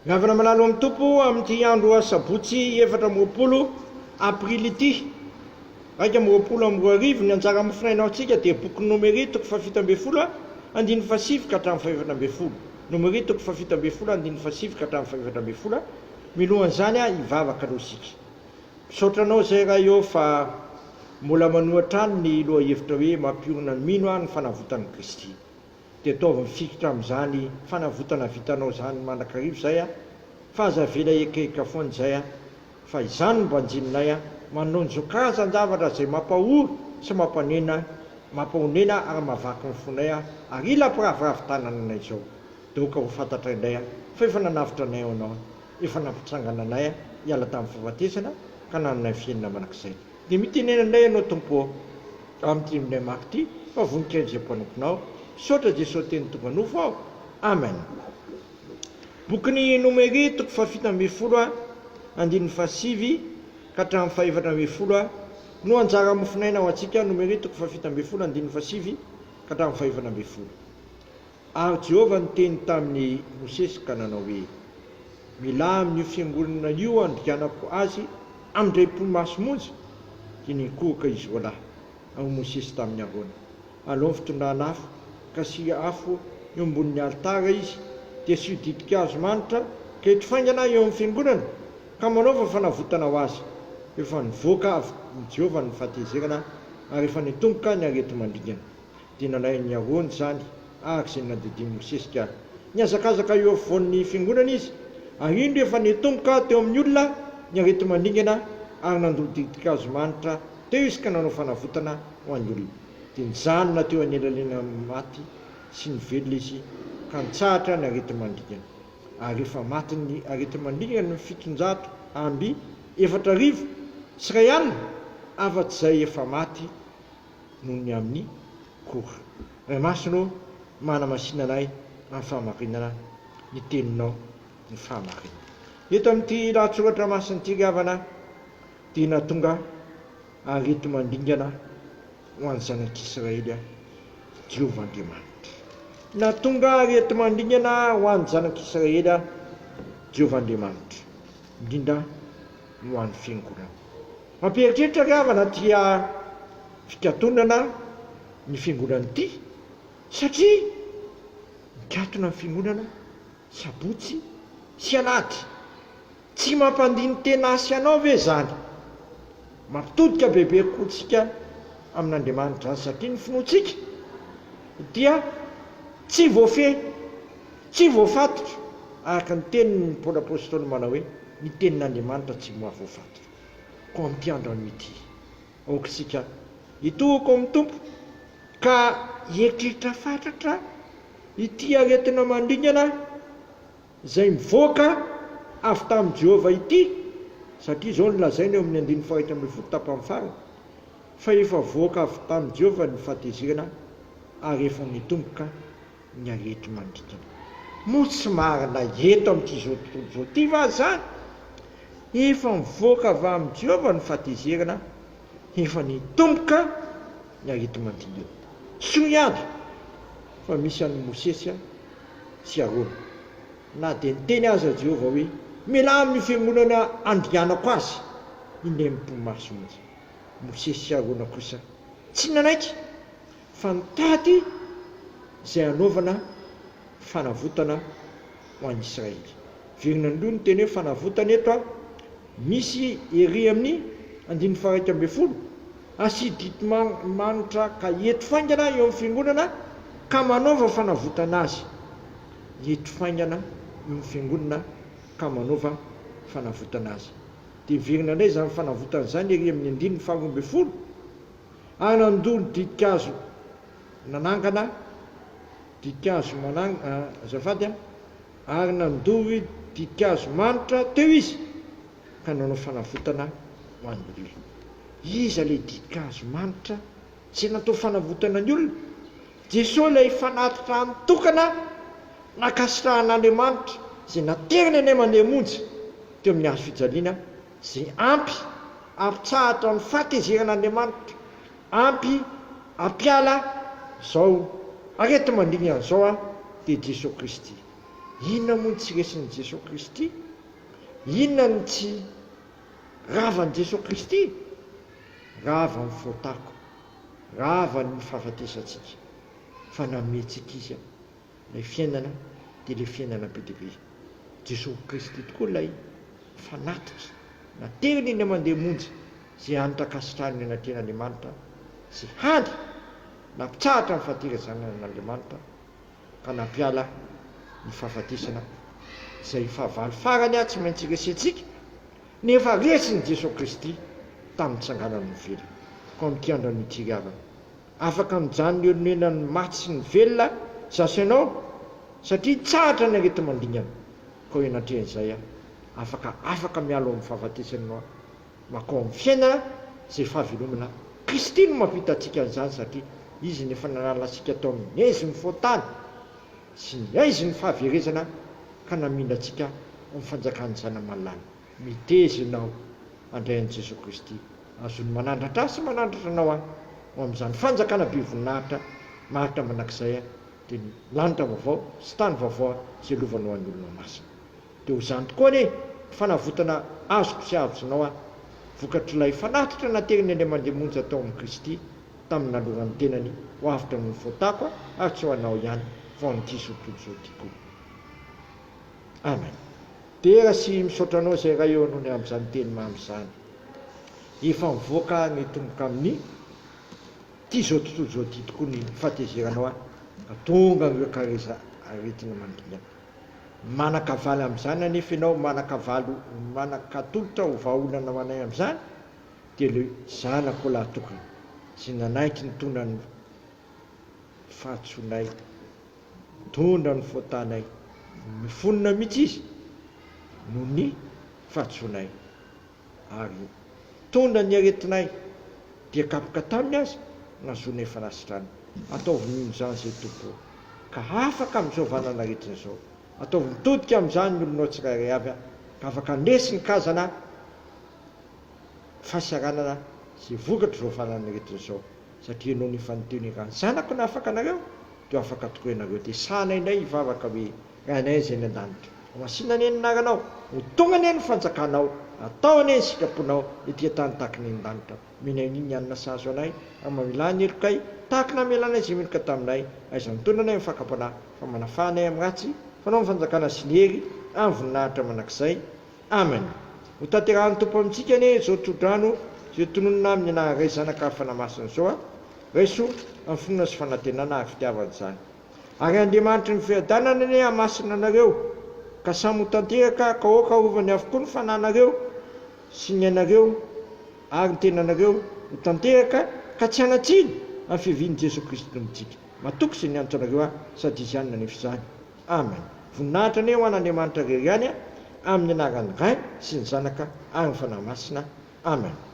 Gavana malalo amin'ny tompo amin'ity andro sabotsy 4 aprily ity. Raika amin'ny 20 ny anjara mofinainao antsika dia boky numéro 7 andiny fasivika hatramin'ny 5 numéro 7 andiny fasivika hatramin'ny 5 milohan'izany hivavaka aloha isika. Misaotranao zay raha eo fa mbola manohatra any ny loha hevitra hoe mampiorina ny mino ny fanavotan'i Kristy. Dia ataovy mifikitra amin'izany fanavotana vitanao zany mandrakarivo zay fa aza vela ekeka foana zay fa izany mba anjininay manonjo karazan-javatra zay mampahory sy mampahonena ary mavaky ny fonay ary ila mpiravoravo tanana anay zao. Doka ho fantatra indray fa efa nanavitra anay anao, efa nampitsangana anay hiala tamin'ny fahafatesana ka nananay fiainana manakizay. Dia mitenena anay ianao tompo amin'ity minay maky ity fa voninkazo zay mpanomponao. Saotra Jesosy teny tonga nofo ao. Amen. Boky numéro 7 andiny fasivy ka hatramin'ny 5 no anjara mofinaina ho antsika numéro 7 andiny fasivy ka hatramin'ny 5 Ary Jehova niteny tamin'ny Mosesy ka nanao hoe mila amin'io fiangonana io andrianako azy amin'indray mpolo-maso monja dia nikoroka izy olahy amin'ny Mosesy tamin'ny arona. Aleo fitondrana afo ka sy afo eo ambonin'ny altara izy dia sy didika azo manitra ka etofaingana eo amin'ny fiangonana ka manaova fanavotana ho azy. Efa nivoaka avy Jehova ny fahatezerana ary efa nitomboka ny arety mandingana. Dia nanay ny arony zany arak'izay nadidin'i Mosesy ka niazakazaka eo afovoan'ny fiangonana izy ary indro efa nitomboka teo amin'ny olona ny arety mandingana ary nandoro didika azo manitra teo izy ka nanao fanavotana ho an'ny olona. Dia nijanona teo anelalena maty sy nivelona izy ka nitsahatra ny arety mandingana. Ary efa maty ny arety mandingana ny 700 amby 4,000 sy ray alina afa-tsy zay efa maty noho ny amin'ny kora. Ray masino mana-masina anay amin'ny fahamarinana ny teninao ny fahamarinana. Eto amin'ity lahatsoratra masin'ity gavana dia natonga arety mandingana ho an'ny zanak'Israely Jehovah Andriamanitra. Natonga arety mandingana ho an'ny zanak'Israely Jehovah Andriamanitra, indrindra ho an'ny fiangonana. Mampieritreritra gavana dia fikatonana ny fiangonana ity satria mikatona ny fiangonana sabotsy sy alahady. Tsy mampandiny tena asy anao ve zany? Mampitodika bebe kotsika amin'Andriamanitra zany satria ny finoantsika dia tsy voafehy, tsy voafatotra araka ny tenin'ny Paoly apôstôly manao hoe ny tenin'Andriamanitra tsy mahavoafatotra. Ko amin'ity andro ity aokisika hitohoko amin'ny tompo ka hieritreritra fatratra ity aretina mandingana zay mivoaka avy tamin'i Jehova ity, satria zao nolazaina eo amin'ny 1 tapany farany fa efa voaka avy tamin'i Jehova ny fahatezerana ary efa nitomboka ny arety mandingana. Moa tsy marina eto amin'ity zao tontolo zao ity va zany? Efa mivoaka avy amin'i Jehova ny fahatezerana, efa nitomboka ny arety mandingana. Soiady fa misy an'ny Mosesy sy Arona, na dia niteny aza Jehova hoe mila amin'ny fiangonana andrianako azy indray mpolo-maso monja. Mosesy sy Arona kosa tsy nanaiky fa nitady zay anaovana fanavotana ho an'ny Israely. Virina ny teny hoe fanavotana eto misy ery amin'ny 110 asy didi-manitra ka eto faingana eo amin'ny fiangonana ka manaova fanavotana azy. Eto faingana eo amin'ny fiangonana ka manaova fanavotana azy. Dia virina indray zany fanavotana zany ery amin'ny 112 ary nandoro didikazo nanangana didikazo azafady ary nandoro didikazo manitra teo izy ka nanao fanavotana ho an'ny olona. Iza le didikazo manitra zay natao fanavotana ny olona? Jesosy lay fanatitra nitokana nakasitrahan'Andriamanitra zay naterina anay mandeha monja teo amin'ny hazo fijaliana zay ampy ampitsahatra ny fahatezeran'Andriamanitra, ampy ampiala zao arety mandingana zao dia Jesosy Kristy. inona moa ny tsy resin'i Jesosy Kristy? Inona ny tsy ravan'i Jesosy Kristy? Rava ny fotako, rava ny fahafatesantsika, fa namentsika izy ilay fiainana dia ilay fiainana be dia be. Jesosy Kristy tokoa ilay fanatitra naterina iny mandeha monja izay hanitra kasitrahany anaten'Andriamanitra sy hany nampitsahatra ny fahaterazanan'Andriamanitra ka nampiala ny fahafatesana izay fahavalo farany tsy maintsy resentsika nefa resin'i Jesosy Kristy tamin'ny tsanganany novely. Ko amin'ity andro an'ity afaka mijanona eo nenany maty sy ny velona zasy ianao satria tsahatra ny arety mandingana. Ko enatrehan'izay afaka mialo amin'ny fahafatesanao makao amin'ny fiainana izay fahavelomana. Kristy no mampita antsika an'izany satria izy nefa nanala antsika tao amin'ny aizy ny fotany sy ny aizy ny fahaverezana ka namindra antsika amin'ny fanjakany zana-malala. Miteza ianao andray an'i Jesosy Kristy azony manandratra sy manandratra anao ho amin'izany fanjakana be voninahitra maritra manakizay dia ny lanitra vaovao sy tany vaovao izay lovanao an'ny olona masina. Dia ho zany tokoa ne fanavotana azoko sy avotsinao vokatr'ilay fanatitra nateriny ilay mandeha monja tao amin'ny Kristy tamin'ny naloran'ny tenany ho avitra ny fotako ary tsy ho anao ihany fa ho an'ity sotontolo izao tiako. Amen. Tera sy misaotra anao izay raha eo anao ny amin'izany teny mam'izany. Efa mivoaka ny tomboka amin'ny ity zao tontolo izao ty tokoa ny fahatezeranao ka tonga ireo kareza aretina mandingana. Manakavaly amin'izany anefa ianao manakatolotra ho vahaolana manay amin'izany dia le zanako lahy tokony sy nanaiky ny tondra ny fahatsonay, tondra ny fotanay, mifonona mihitsy izy noho ny fahatsonay ary tondra ny aretinay dia kapoka taminy azy nazonay fanasitrany. Ataovy izany izay tompo ka afaka amin'izao vanana aretina izao. Ataovy mitodika amin'izany ny olonao tsirairay avy ka afaka ndesy ny kazana fahasaranana sy vokatra izao vanana aretina izao satria ianao nefa niteny raha ny zanako na afaka anareo dia afaka tokoa ianareo. Dia sanainay hivavaka hoe rahanay izay ny an-danitra masina ane ny naranao ho tonga ane ny fanjakanao atao ane ny sitraponao etỳ tany tahaka ny an-danitra. Mino an'iny anina sazo anay ary mamela ny elokay tahaka namelanay izay meloka taminay aiza mitondra anay amin'ny fakapanahy fa manafahanay amin'ny ratsy fanao ny fanjakana sy ny hery amin'ny voninahitra manakizay. Amen. Ho tanterahan'ny tompo amintsika ane izao tsodrano izay tononona amin'ny anaray zanaka fanamasina izao raiso amin'ny fonona sy fanantenana ary fitiavana izany. Ary Andriamanitra ny fiadanana ane hamasina anareo ka samy ho tanteraka ka oka ovany avokoa ny fananareo sy ny ainareo ary ny tenanareo ho tanteraka ka tsy hanatsiny amin'ny fiavian'i Jesosy Kristy tompontsika. Matoky izay nianatra anareo sady izy ihany nanefa izany. Amen. Voninahitra ane ho an'Andriamanitra rery ihany amin'ny anaran'ny Ray sy ny Zanaka ary ny fanahy masina. Amen.